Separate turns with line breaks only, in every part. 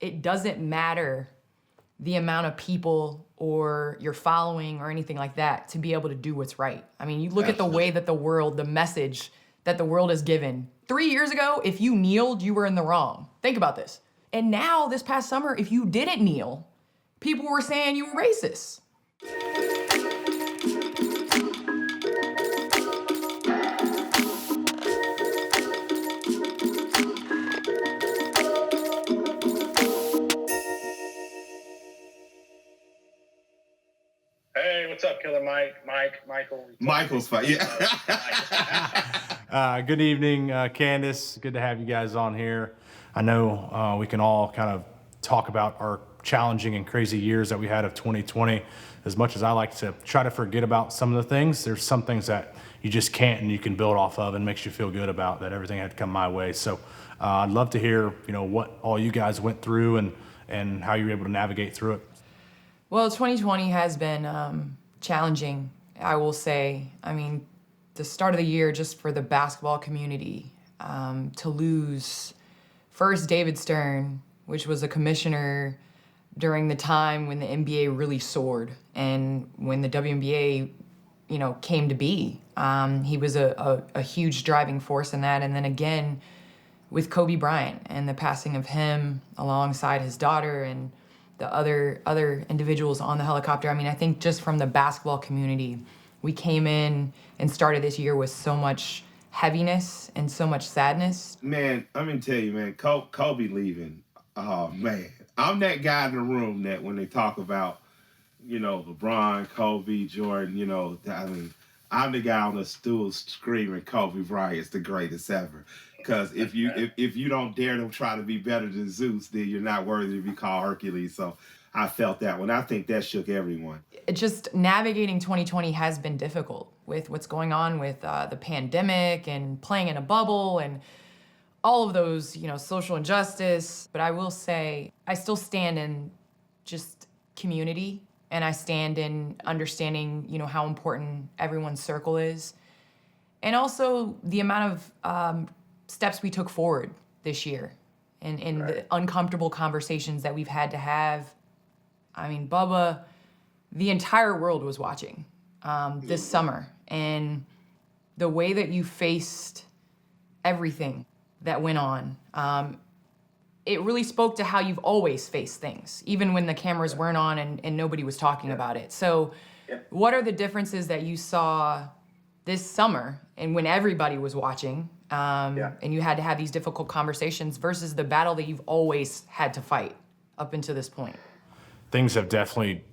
it doesn't matter the amount of people or your following or anything like that to be able to do what's right. I mean, you look at the way that the message that the world is given. 3 years ago, if you kneeled, you were in the wrong. Think about this. And now, this past summer, if you didn't kneel, people were saying you were racist.
Hey, what's up, Killer Michael?
Michael's fine.
Yeah. Good evening, Candace. Good to have you guys on here. I know we can all kind of talk about our challenging and crazy years that we had of 2020. As much as I like to try to forget about some of the things, there's some things that you just can't and you can build off of and makes you feel good about that everything had come my way. So I'd love to hear, what all you guys went through and how you were able to navigate through it.
Well, 2020 has been challenging, I will say. I mean, the start of the year just for the basketball community, to lose first David Stern, which was a commissioner during the time when the NBA really soared and when the WNBA, came to be. He was a huge driving force in that. And then again, with Kobe Bryant and the passing of him alongside his daughter and the other individuals on the helicopter. I mean, I think just from the basketball community, we came in and started this year with so much heaviness and so much sadness.
Man, I'm going to tell you, man, Kobe leaving, oh, man. I'm that guy in the room that when they talk about, LeBron, Kobe, Jordan, I'm the guy on the stool screaming Kobe Bryant's the greatest ever. Because if you don't dare to try to be better than Zeus, then you're not worthy to be called Hercules. So I felt that one. I think that shook everyone.
Just navigating 2020 has been difficult with what's going on with the pandemic and playing in a bubble and all of those, social injustice. But I will say I still stand in just community, and I stand in understanding, how important everyone's circle is. And also the amount of steps we took forward this year and right. The uncomfortable conversations that we've had to have. I mean, Bubba, the entire world was watching this summer, and the way that you faced everything that went on, it really spoke to how you've always faced things, even when the cameras weren't on and nobody was talking about it. So what are the differences that you saw this summer and when everybody was watching, and you had to have these difficult conversations versus the battle that you've always had to fight up until this point?
Things have definitely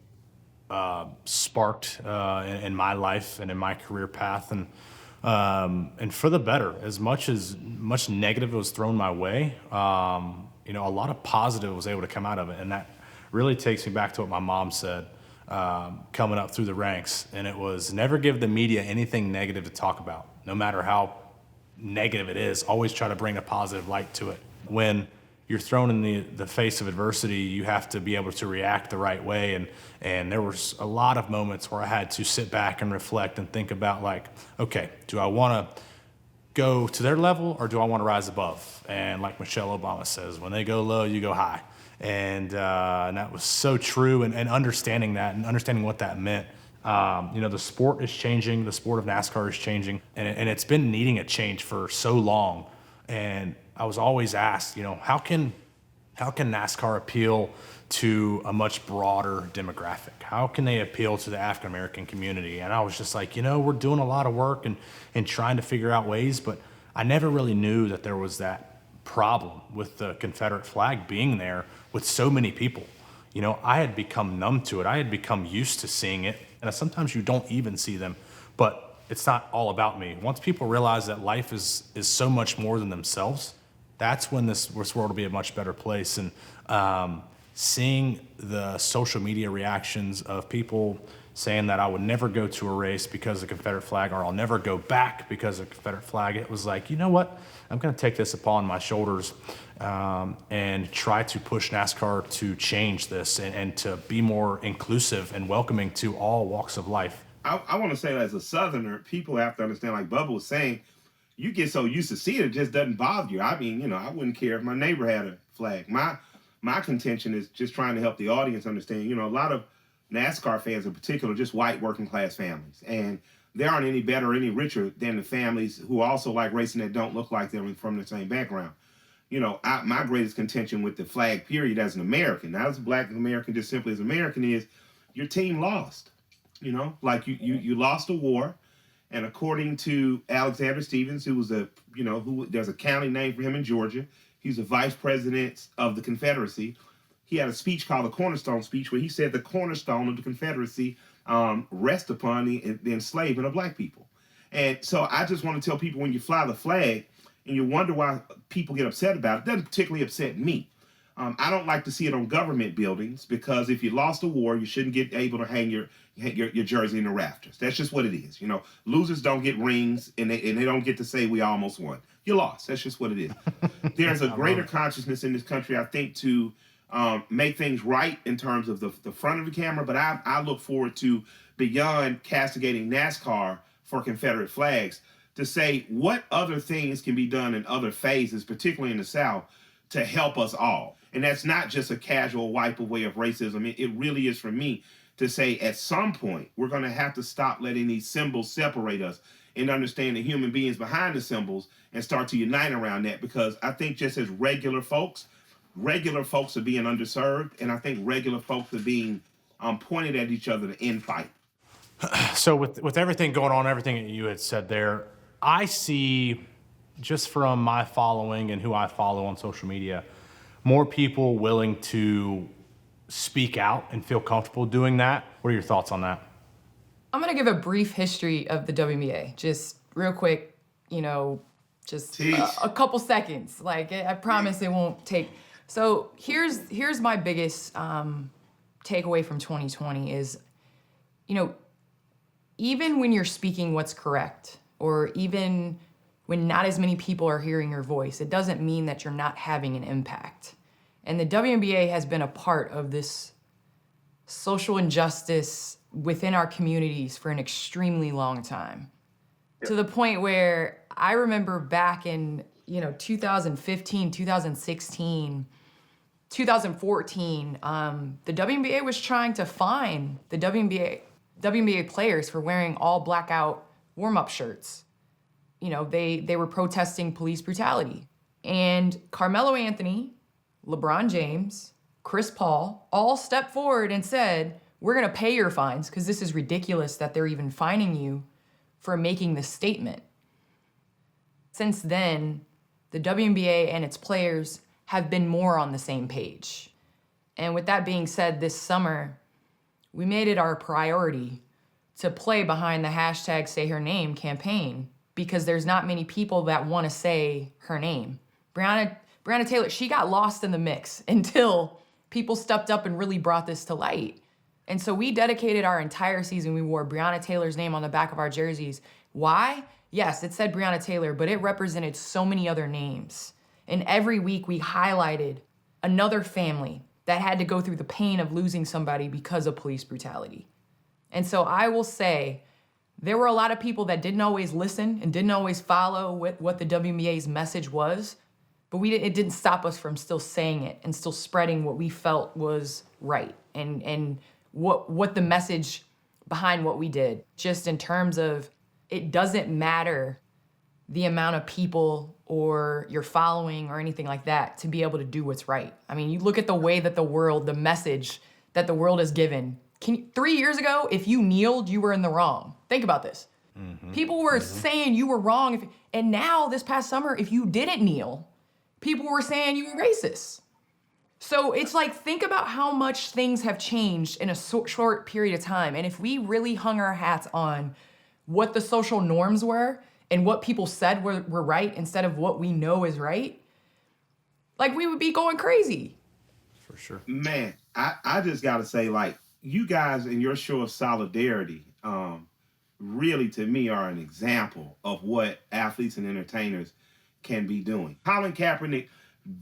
sparked in my life and in my career path, and for the better. As much negative was thrown my way, a lot of positive was able to come out of it, and that really takes me back to what my mom said coming up through the ranks, and it was never give the media anything negative to talk about, no matter how negative it is. Always try to bring a positive light to it. When you're thrown in the face of adversity, you have to be able to react the right way. And there was a lot of moments where I had to sit back and reflect and think about, like, okay, do I want to go to their level or do I want to rise above? And like Michelle Obama says, when they go low, you go high. And that was so true. And understanding that and understanding what that meant. The sport is changing. The sport of NASCAR is changing. And it's been needing a change for so long. And I was always asked, how can NASCAR appeal to a much broader demographic? How can they appeal to the African American community? And I was just like, we're doing a lot of work and trying to figure out ways, but I never really knew that there was that problem with the Confederate flag being there with so many people. I had become numb to it. I had become used to seeing it, and sometimes you don't even see them, but it's not all about me. Once people realize that life is so much more than themselves, that's when this world will be a much better place. And seeing the social media reactions of people saying that I would never go to a race because of the Confederate flag, or I'll never go back because of the Confederate flag, it was like, you know what? I'm going to take this upon my shoulders and try to push NASCAR to change this and to be more inclusive and welcoming to all walks of life.
I want to say, as a Southerner, people have to understand, like Bubba was saying, you get so used to seeing it, it just doesn't bother you. I mean, I wouldn't care if my neighbor had a flag. My my contention is just trying to help the audience understand, a lot of NASCAR fans in particular, just white working class families. And they aren't any better or any richer than the families who also like racing that don't look like them from the same background. My greatest contention with the flag period as an American, not as a black American, just simply as American, is your team lost. Like you lost a war. And according to Alexander Stevens, who was there's a county named for him in Georgia. He's the vice president of the Confederacy. He had a speech called the Cornerstone Speech where he said the cornerstone of the Confederacy rests upon the enslavement of black people. And so I just want to tell people, when you fly the flag and you wonder why people get upset about it, it doesn't particularly upset me. I don't like to see it on government buildings, because if you lost a war, you shouldn't get able to hang your jersey in the rafters. That's just what it is. Losers don't get rings, and they don't get to say we almost won. You lost. That's just what it is. There's a greater consciousness in this country, I think, to make things right in terms of the front of the camera. But I look forward to, beyond castigating NASCAR for Confederate flags, to say what other things can be done in other phases, particularly in the South, to help us all. And that's not just a casual wipe away of racism. It really is, for me, to say at some point we're going to have to stop letting these symbols separate us and understand the human beings behind the symbols and start to unite around that. Because I think just as regular folks are being underserved, and I think regular folks are being pointed at each other to infight.
So with everything going on, everything that you had said there, I see, just from my following and who I follow on social media, more people willing to speak out and feel comfortable doing that. What are your thoughts on that?
I'm gonna give a brief history of the WNBA, just real quick, just a couple seconds. Like, I promise it won't take. So here's my biggest takeaway from 2020 is, even when you're speaking what's correct, or even when not as many people are hearing your voice, it doesn't mean that you're not having an impact. And the WNBA has been a part of this social injustice within our communities for an extremely long time. Yep. To the point where I remember back in 2015, 2016, 2014, the WNBA was trying to fine the WNBA players for wearing all blackout warm-up shirts. They were protesting police brutality. And Carmelo Anthony, LeBron James, Chris Paul all stepped forward and said, we're going to pay your fines because this is ridiculous that they're even fining you for making this statement. Since then, the WNBA and its players have been more on the same page. And with that being said, this summer, we made it our priority to play behind the hashtag Say Her Name campaign, because there's not many people that want to say her name. Breonna Taylor, she got lost in the mix until people stepped up and really brought this to light. And so we dedicated our entire season. We wore Breonna Taylor's name on the back of our jerseys. Why? Yes, it said Breonna Taylor, but it represented so many other names. And every week we highlighted another family that had to go through the pain of losing somebody because of police brutality. And so I will say, there were a lot of people that didn't always listen and didn't always follow what the WNBA's message was, but it didn't stop us from still saying it and still spreading what we felt was right and what the message behind what we did, just in terms of, it doesn't matter the amount of people or your following or anything like that to be able to do what's right. I mean, you look at the way that the message that the world is given. 3 years ago, if you kneeled, you were in the wrong. Think about this. Mm-hmm. People were saying you were wrong. And now, this past summer, if you didn't kneel, people were saying you were racist. So it's like, think about how much things have changed in a short period of time. And if we really hung our hats on what the social norms were and what people said were right instead of what we know is right, like, we would be going crazy.
For sure.
Man, I just got to say, like, you guys and your show of solidarity really, to me, are an example of what athletes and entertainers can be doing. Colin Kaepernick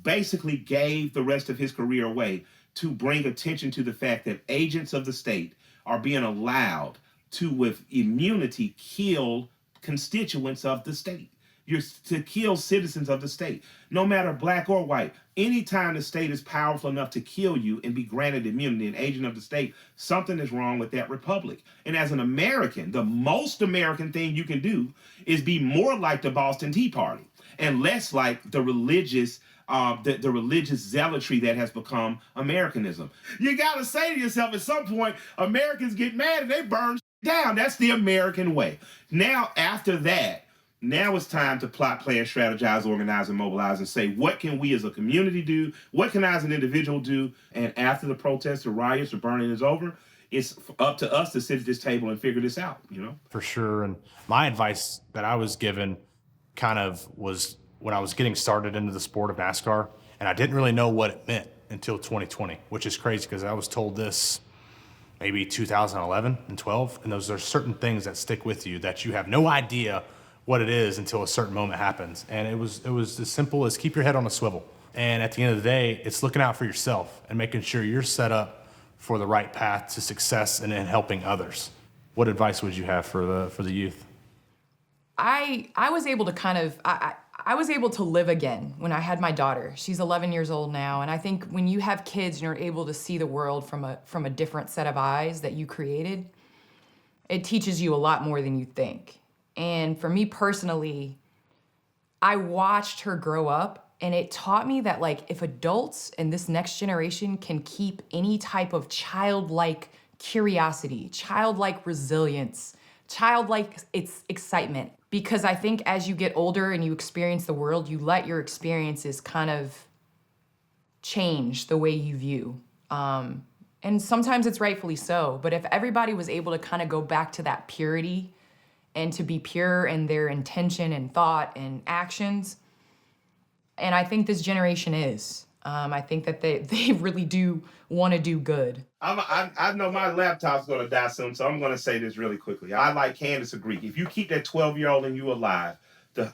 basically gave the rest of his career away to bring attention to the fact that agents of the state are being allowed to, with immunity, kill constituents of the state. You're to kill citizens of the state, no matter black or white. Anytime the state is powerful enough to kill you and be granted immunity, an agent of the state, something is wrong with that republic. And as an American, the most American thing you can do is be more like the Boston Tea Party and less like the religious religious zealotry that has become Americanism. You got to say to yourself, at some point, Americans get mad and they burn down. That's the American way. Now, after that, now it's time to plot, plan, strategize, organize, and mobilize and say, what can we as a community do? What can I as an individual do? And after the protests, the riots, the burning is over, it's up to us to sit at this table and figure this out, you know?
For sure. And my advice that I was given kind of was when I was getting started into the sport of NASCAR, and I didn't really know what it meant until 2020, which is crazy because I was told this maybe 2011 and 12, and those are certain things that stick with you that you have no idea what it is until a certain moment happens. And it was as simple as keep your head on a swivel. And at the end of the day, it's looking out for yourself and making sure you're set up for the right path to success and in helping others. What advice would you have for the youth?
I was able to kind of, I was able to live again when I had my daughter. She's 11 years old now, and I think when you have kids and you're able to see the world from a different set of eyes that you created, it teaches you a lot more than you think. And for me personally, I watched her grow up, and it taught me that, like, if adults and this next generation can keep any type of childlike curiosity, childlike resilience, childlike excitement, because I think as you get older and you experience the world, you let your experiences kind of change the way you view. And sometimes it's rightfully so, but if everybody was able to kind of go back to that purity and to be pure in their intention and thought and actions, and I think this generation is. I think that they really do want to do good.
I know my laptop's going to die soon, so I'm going to say this really quickly. I like Candace agree. If you keep that 12-year-old in you alive, the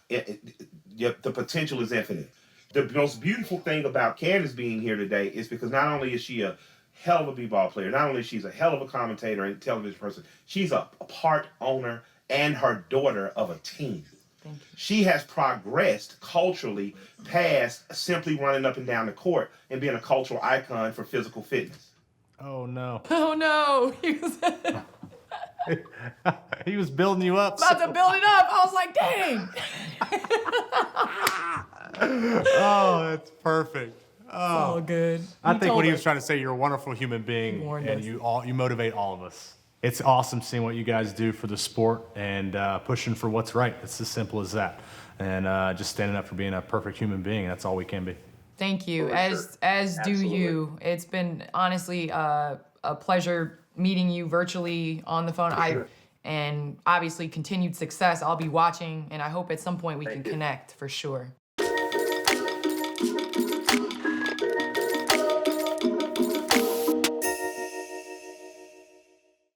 potential is infinite. The most beautiful thing about Candace being here today is because not only is she a hell of a b-ball player, not only is she a hell of a commentator and television person, she's a part owner and her daughter of a team. She has progressed culturally past simply running up and down the court and being a cultural icon for physical fitness.
Oh, no.
Oh no, he was
He was building you up.
about to build it up. I was like, dang.
Oh, that's perfect.
All good.
I think what he was trying to say, you're a wonderful human being,
warned
and
us.
you motivate all of us. It's awesome seeing what you guys do for the sport and pushing for what's right. It's as simple as that. And just standing up for being a perfect human being. That's all we can be.
Thank you.
For
As
sure.
as do
Absolutely.
you. It's been honestly a pleasure meeting you virtually on the phone.
sure.
And obviously continued success. I'll be watching, and I hope at some point we
Thank
can
you.
connect for sure.